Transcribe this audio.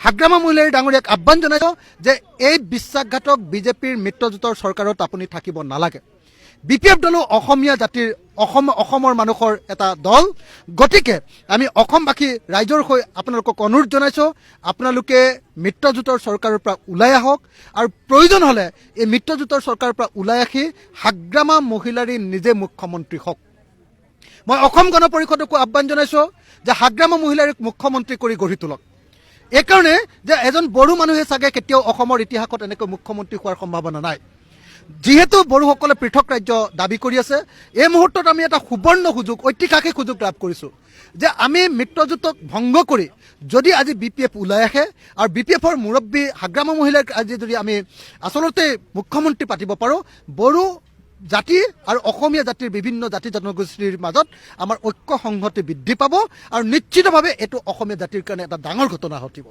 হাগ্ৰামা মহিলাৰী ডাঙৰীয়াক আহ্বান জনাইছোঁ যে এই বিশ্বাসঘাতক বিজেপিৰ মিত্ৰজোঁটৰ চৰকাৰত আপুনি থাকিব নালাগে। BPF দলো অসমীয়া জাতিৰ অসমৰ মানুহৰ এটা দল, গতিকে আমি অসমবাসী ৰাইজৰ হৈ আপোনালোকক অনুৰোধ জনাইছোঁ আপোনালোকে মিত্ৰজোঁটৰ চৰকাৰৰ পৰা ওলাই আহক আৰু প্ৰয়োজন হ'লে এই মিত্ৰজোঁটৰ চৰকাৰৰ পৰা ওলাই আহি হাগ্ৰামা মহিলাৰী নিজে মুখ্যমন্ত্ৰী হওক। মই অসম গণ পৰিষদকো আহ্বান জনাইছোঁ যে হাগ্ৰামা মহিলাৰীক মুখ্যমন্ত্ৰী কৰি গঢ়ি তোলক। এইকাৰণে যে এজন বড়ো মানুহে চাগে কেতিয়াও অসমৰ ইতিহাসত এনেকৈ মুখ্যমন্ত্ৰী হোৱাৰ সম্ভাৱনা নাই। যিহেতু বড়োসকলে পৃথক ৰাজ্য দাবী কৰি আছে, এই মুহূৰ্তত আমি এটা সুবৰ্ণ সুযোগ, ঐতিহাসিক সুযোগ লাভ কৰিছোঁ যে আমি মিত্ৰজোঁটক ভংগ কৰি যদি আজি BPF ওলাই আহে আৰু BPFৰ মুৰব্বী হাগ্ৰামা মহিলাক আজি যদি আমি আচলতে মুখ্যমন্ত্ৰী পাতিব পাৰোঁ, বড়ো জাতি আৰু অসমীয়া জাতিৰ বিভিন্ন জাতি জনগোষ্ঠীৰ মাজত আমাৰ ঐক্য সংহতি বৃদ্ধি পাব আৰু নিশ্চিতভাৱে এইটো অসমীয়া জাতিৰ কাৰণে এটা ডাঙৰ ঘটনা ঘটিব।